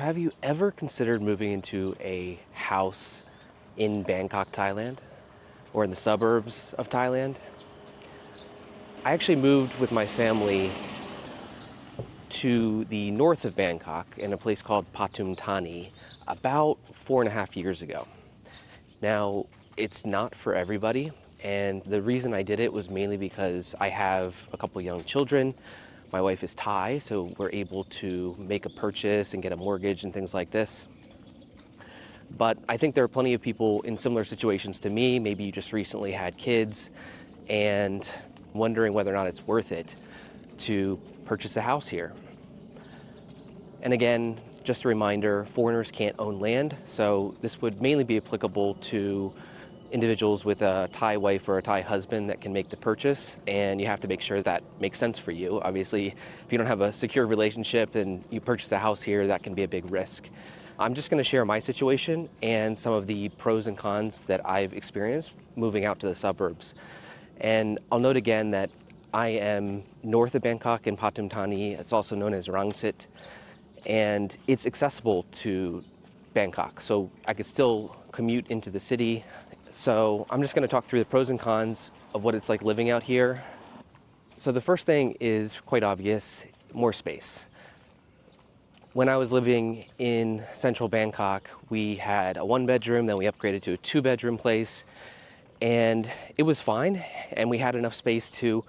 Have you ever considered moving into a house in Bangkok, Thailand, or in the suburbs of Thailand? I actually moved with my family to the north of Bangkok in a place called Pathum Thani about 4.5 years ago. Now, it's not for everybody, and the reason I did it was mainly because I have a couple young children. My wife is Thai, so we're able to make a purchase and get a mortgage and things like this. But I think there are plenty of people in similar situations to me. Maybe you just recently had kids and wondering whether or not it's worth it to purchase a house here. And again, just a reminder, foreigners can't own land, so this would mainly be applicable to individuals with a Thai wife or a Thai husband that can make the purchase, and you have to make sure that makes sense for you. Obviously, if you don't have a secure relationship and you purchase a house here, that can be a big risk. I'm just going to share my situation and some of the pros and cons that I've experienced moving out to the suburbs. And I'll note again that I am north of Bangkok in Pathum Thani. It's also known as Rangsit, and it's accessible to Bangkok, so I could still commute into the city. So I'm just going to talk through the pros and cons of what it's like living out here. So the first thing is quite obvious: more space. When I was living in central Bangkok, we had a 1 bedroom, then we upgraded to a 2 bedroom place, and it was fine, and we had enough space to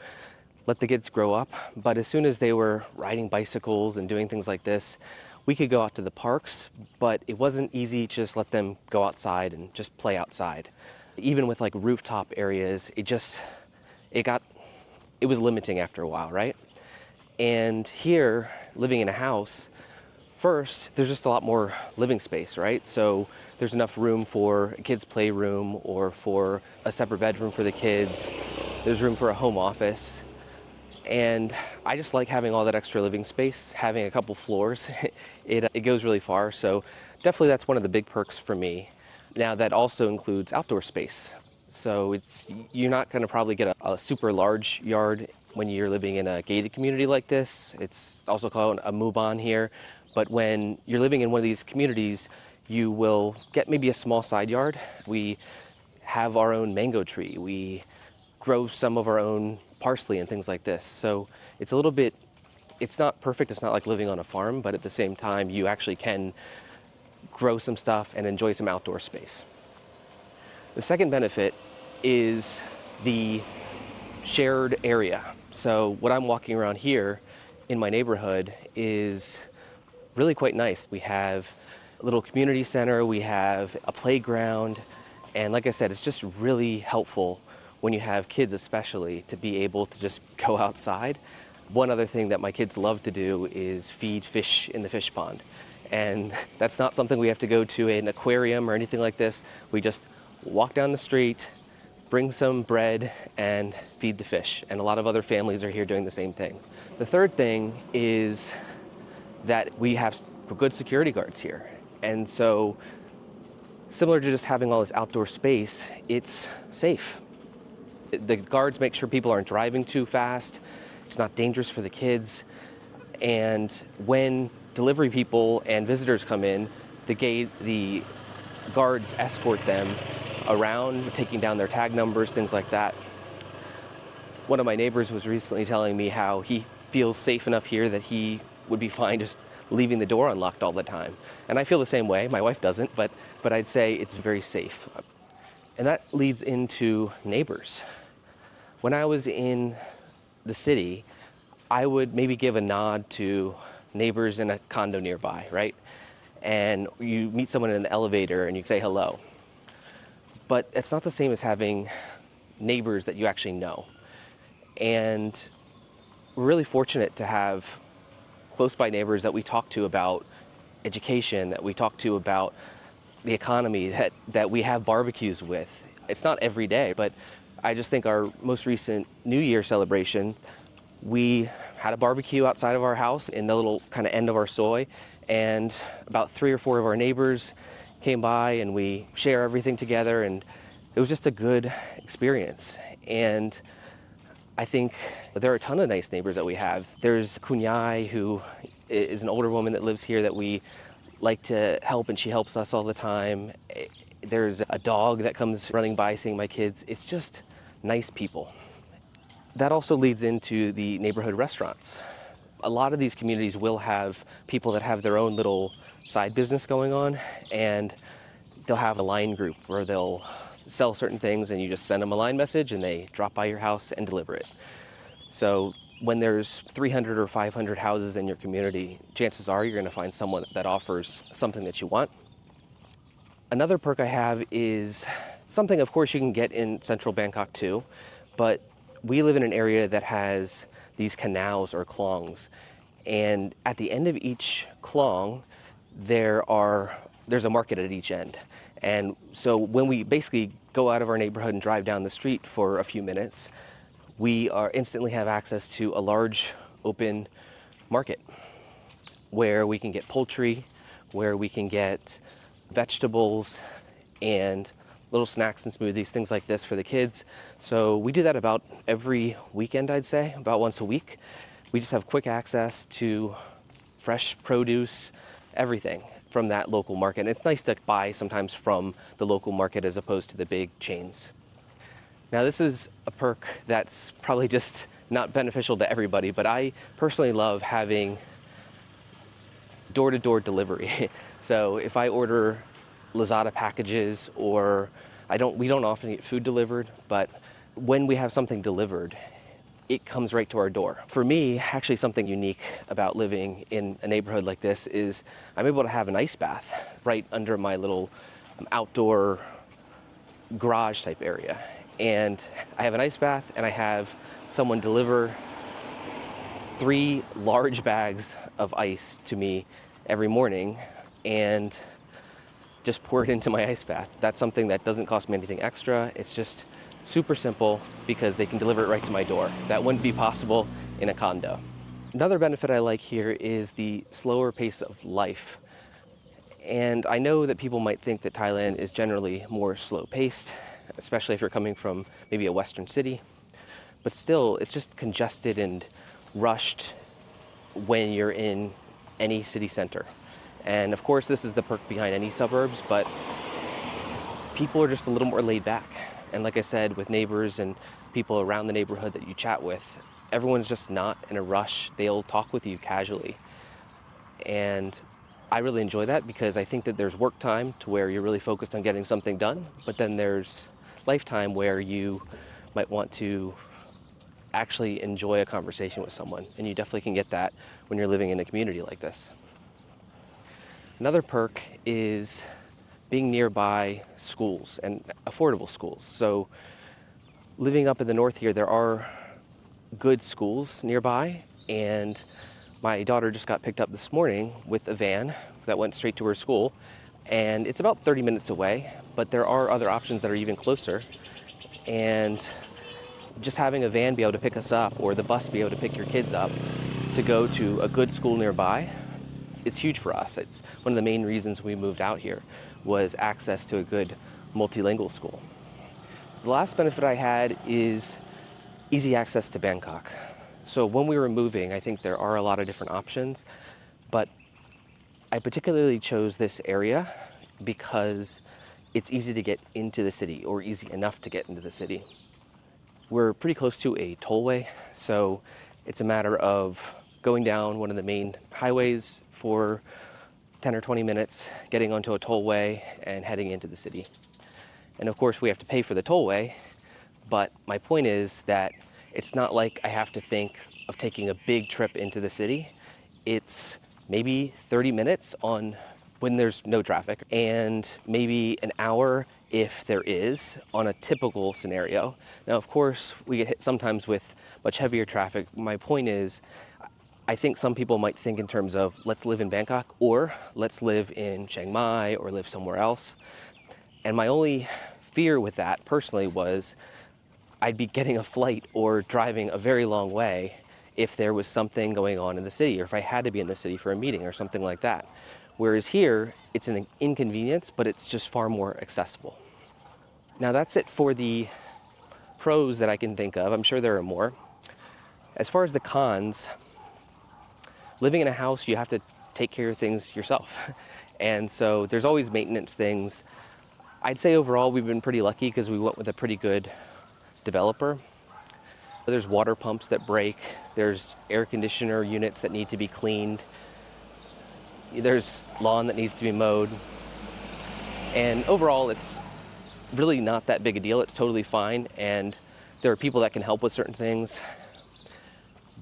let the kids grow up. But as soon as they were riding bicycles and doing things like this, we could go out to the parks, but it wasn't easy to just let them go outside and just play outside. Even with like rooftop areas, it was limiting after a while, right? And here, living in a house, first, there's just a lot more living space, right? So there's enough room for a kid's playroom or for a separate bedroom for the kids. There's room for a home office. And I just like having all that extra living space, having a couple floors. It goes really far. So definitely that's one of the big perks for me. Now that also includes outdoor space. So you're not going to probably get a super large yard when you're living in a gated community like this. It's also called a muban here. But when you're living in one of these communities, you will get maybe a small side yard. We have our own mango tree. We grow some of our own parsley and things like this. So it's not perfect. It's not like living on a farm, but at the same time, you actually can grow some stuff and enjoy some outdoor space. The second benefit is the shared area. So what I'm walking around here in my neighborhood is really quite nice. We have a little community center, we have a playground, and like I said, it's just really helpful when you have kids especially to be able to just go outside. One other thing that my kids love to do is feed fish in the fish pond. And that's not something we have to go to an aquarium or anything like this. We just walk down the street, bring some bread, and feed the fish. And a lot of other families are here doing the same thing. The third thing is that we have good security guards here. And so, similar to just having all this outdoor space, it's safe. The guards make sure people aren't driving too fast. It's not dangerous for the kids. And when delivery people and visitors come in, the guards escort them around, taking down their tag numbers, things like that. One of my neighbors was recently telling me how he feels safe enough here that he would be fine just leaving the door unlocked all the time. And I feel the same way. My wife doesn't, but I'd say it's very safe. And that leads into neighbors. When I was in the city, I would maybe give a nod to neighbors in a condo nearby, right? And you meet someone in an elevator and you say hello. But it's not the same as having neighbors that you actually know. And we're really fortunate to have close by neighbors that we talk to about education, that we talk to about the economy, that we have barbecues with. It's not every day, but I just think our most recent New Year celebration, we had a barbecue outside of our house in the little kind of end of our soy, and about 3 or 4 of our neighbors came by and we share everything together, and it was just a good experience. And I think there are a ton of nice neighbors that we have. There's Kunyai, who is an older woman that lives here that we like to help, and she helps us all the time. There's a dog that comes running by seeing my kids. It's just nice people. That also leads into the neighborhood restaurants. A lot of these communities will have people that have their own little side business going on, and they'll have a line group where they'll sell certain things, and you just send them a line message and they drop by your house and deliver it. So when there's 300 or 500 houses in your community, chances are you're going to find someone that offers something that you want. Another perk I have is something, of course, you can get in central Bangkok too, but we live in an area that has these canals or klongs, and at the end of each klong, there's a market at each end. And so when we basically go out of our neighborhood and drive down the street for a few minutes, we instantly have access to a large open market where we can get poultry, where we can get vegetables and little snacks and smoothies, things like this for the kids. So we do that about every weekend, I'd say, about once a week. We just have quick access to fresh produce, everything from that local market. And it's nice to buy sometimes from the local market as opposed to the big chains. Now, this is a perk that's probably just not beneficial to everybody, but I personally love having door-to-door delivery. So if I order Lazada packages, or we don't often get food delivered, but when we have something delivered, it comes right to our door. For me, actually something unique about living in a neighborhood like this is I'm able to have an ice bath right under my little outdoor garage type area. And I have an ice bath, and I have someone deliver 3 large bags of ice to me every morning and just pour it into my ice bath. That's something that doesn't cost me anything extra. It's just super simple because they can deliver it right to my door. That wouldn't be possible in a condo. Another benefit I like here is the slower pace of life. And I know that people might think that Thailand is generally more slow paced, especially if you're coming from maybe a Western city. But still, it's just congested and rushed when you're in any city center. And of course, this is the perk behind any suburbs, but people are just a little more laid back. And like I said, with neighbors and people around the neighborhood that you chat with, everyone's just not in a rush. They'll talk with you casually. And I really enjoy that because I think that there's work time to where you're really focused on getting something done, but then there's lifetime where you might want to actually enjoy a conversation with someone, and you definitely can get that when you're living in a community like this. Another perk is being nearby schools and affordable schools. So living up in the north here, there are good schools nearby, and my daughter just got picked up this morning with a van that went straight to her school, and it's about 30 minutes away, but there are other options that are even closer. And just having a van be able to pick us up, or the bus be able to pick your kids up to go to a good school nearby, it's huge for us. It's one of the main reasons we moved out here, was access to a good multilingual school. The last benefit I had is easy access to Bangkok. So when we were moving, I think there are a lot of different options, but I particularly chose this area because it's easy to get into the city, or easy enough to get into the city. We're pretty close to a tollway, so it's a matter of going down one of the main highways for 10 or 20 minutes, getting onto a tollway and heading into the city. And of course we have to pay for the tollway, but my point is that it's not like I have to think of taking a big trip into the city. It's maybe 30 minutes on when there's no traffic, and maybe an hour if there is on a typical scenario. Now, of course, we get hit sometimes with much heavier traffic. My point is, I think some people might think in terms of let's live in Bangkok, or let's live in Chiang Mai, or live somewhere else. And my only fear with that personally was I'd be getting a flight or driving a very long way if there was something going on in the city, or if I had to be in the city for a meeting or something like that. Whereas here, it's an inconvenience, but it's just far more accessible. Now that's it for the pros that I can think of. I'm sure there are more. As far as the cons, living in a house, you have to take care of things yourself. And so there's always maintenance things. I'd say overall we've been pretty lucky because we went with a pretty good developer. There's water pumps that break, there's air conditioner units that need to be cleaned, there's lawn that needs to be mowed. And overall it's really not that big a deal. It's totally fine, and there are people that can help with certain things,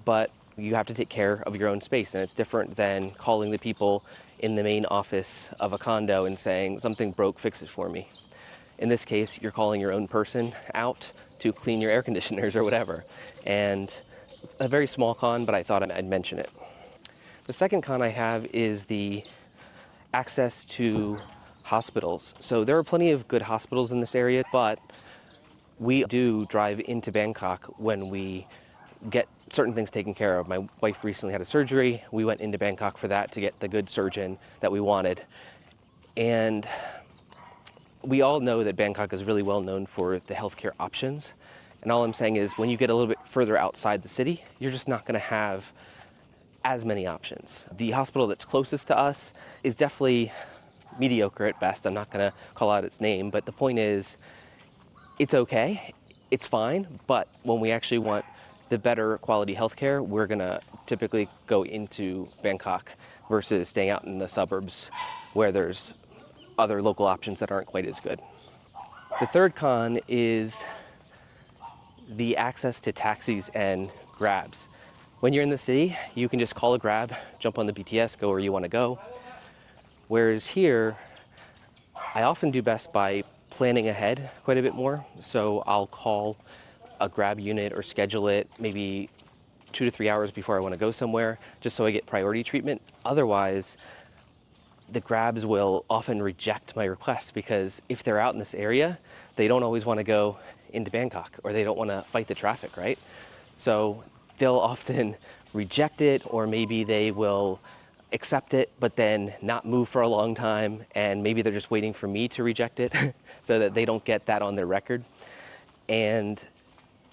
but you have to take care of your own space, and it's different than calling the people in the main office of a condo and saying something broke, fix it for me. In this case, you're calling your own person out to clean your air conditioners or whatever. And a very small con, but I thought I'd mention it. The second con I have is the access to hospitals. So there are plenty of good hospitals in this area, but we do drive into Bangkok when we get certain things taken care of. My wife recently had a surgery. We went into Bangkok for that to get the good surgeon that we wanted. And we all know that Bangkok is really well known for the healthcare options. And all I'm saying is when you get a little bit further outside the city, you're just not going to have as many options. The hospital that's closest to us is definitely mediocre at best. I'm not going to call out its name, but the point is it's okay, it's fine, but when we actually want the better quality healthcare, we're going to typically go into Bangkok versus staying out in the suburbs where there's other local options that aren't quite as good. The third con is the access to taxis and Grabs. When you're in the city, you can just call a Grab, jump on the BTS, go where you want to go. Whereas here, I often do best by planning ahead quite a bit more. So I'll call a Grab unit or schedule it maybe 2 to 3 hours before I want to go somewhere, just so I get priority treatment. Otherwise, the Grabs will often reject my request because if they're out in this area, they don't always want to go into Bangkok, or they don't want to fight the traffic, right? So they'll often reject it, or maybe they will accept it but then not move for a long time, and maybe they're just waiting for me to reject it so that they don't get that on their record. And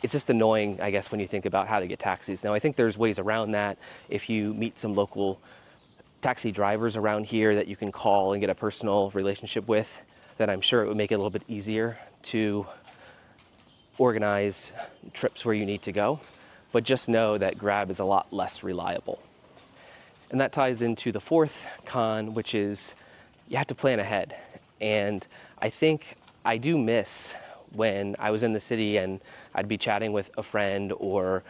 it's just annoying, I guess, when you think about how to get taxis. Now, I think there's ways around that. If you meet some local taxi drivers around here that you can call and get a personal relationship with, then I'm sure it would make it a little bit easier to organize trips where you need to go. But just know that Grab is a lot less reliable. And that ties into the fourth con, which is you have to plan ahead. And I think I do miss when I was in the city and I'd be chatting with a friend, or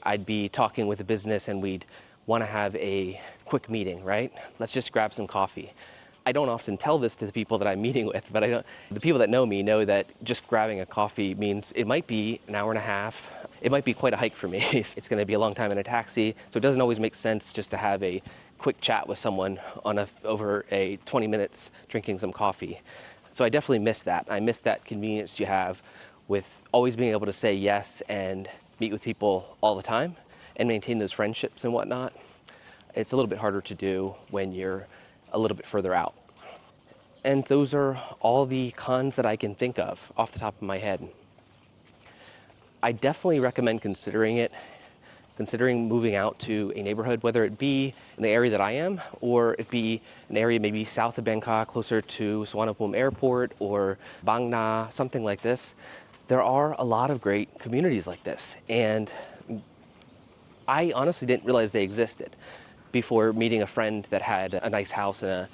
I'd be talking with a business and we'd want to have a quick meeting, right? Let's just grab some coffee. I don't often tell this to the people that I'm meeting with, but the people that know me know that just grabbing a coffee means it might be an hour and a half. It might be quite a hike for me. It's going to be a long time in a taxi, so it doesn't always make sense just to have a quick chat with someone over a 20 minutes drinking some coffee. So I definitely miss that. I miss that convenience you have with always being able to say yes and meet with people all the time and maintain those friendships and whatnot. It's a little bit harder to do when you're a little bit further out. And those are all the cons that I can think of off the top of my head. I definitely recommend considering moving out to a neighborhood, whether it be in the area that I am, or it be an area maybe south of Bangkok, closer to Suvarnabhumi Airport or Bang Na, something like this. There are a lot of great communities like this, and I honestly didn't realize they existed before meeting a friend that had a nice house in a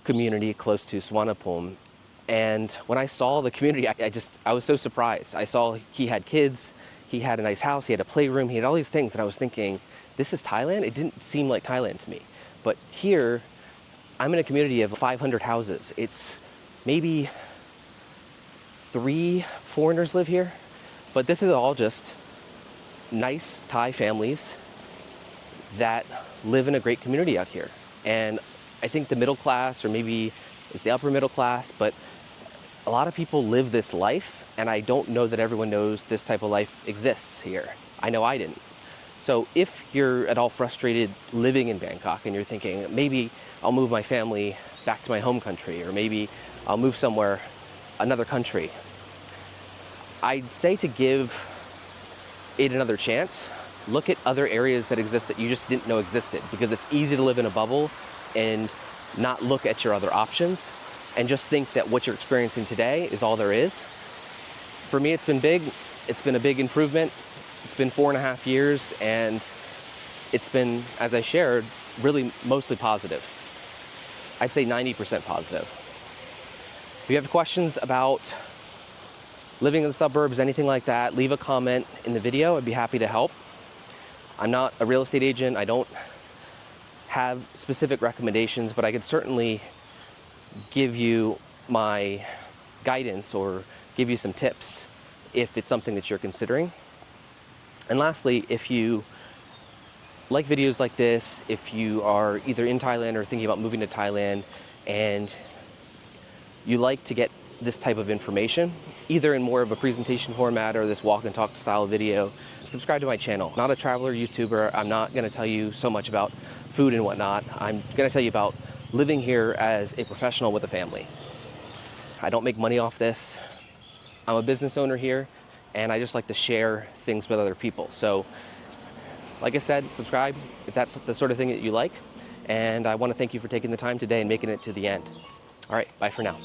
community close to Suvarnabhumi. And when I saw the community, I was so surprised. I saw he had kids, he had a nice house, he had a playroom, he had all these things, and I was thinking, this is Thailand? It didn't seem like Thailand to me. But here, I'm in a community of 500 houses. It's maybe 3 foreigners live here, but this is all just nice Thai families that live in a great community out here. And I think the middle class, or maybe it's the upper middle class, but a lot of people live this life, and I don't know that everyone knows this type of life exists here. I know I didn't. So if you're at all frustrated living in Bangkok and you're thinking, maybe I'll move my family back to my home country, or maybe I'll move somewhere, another country, I'd say to give it another chance. Look at other areas that exist that you just didn't know existed, because it's easy to live in a bubble and not look at your other options and just think that what you're experiencing today is all there is. For me, it's been big. It's been a big improvement. It's been 4.5 years, and it's been, as I shared, really mostly positive. I'd say 90% positive. If you have questions about living in the suburbs, anything like that, leave a comment in the video. I'd be happy to help. I'm not a real estate agent. I don't have specific recommendations, but I could certainly give you my guidance or give you some tips if it's something that you're considering. And lastly, if you like videos like this, if you are either in Thailand or thinking about moving to Thailand and you like to get this type of information, either in more of a presentation format or this walk and talk style video, subscribe to my channel. Not a traveler YouTuber. I'm not going to tell you so much about food and whatnot. I'm going to tell you about living here as a professional with a family. I don't make money off this. I'm a business owner here, and I just like to share things with other people. So, like I said, subscribe if that's the sort of thing that you like. And I want to thank you for taking the time today and making it to the end. All right, bye for now.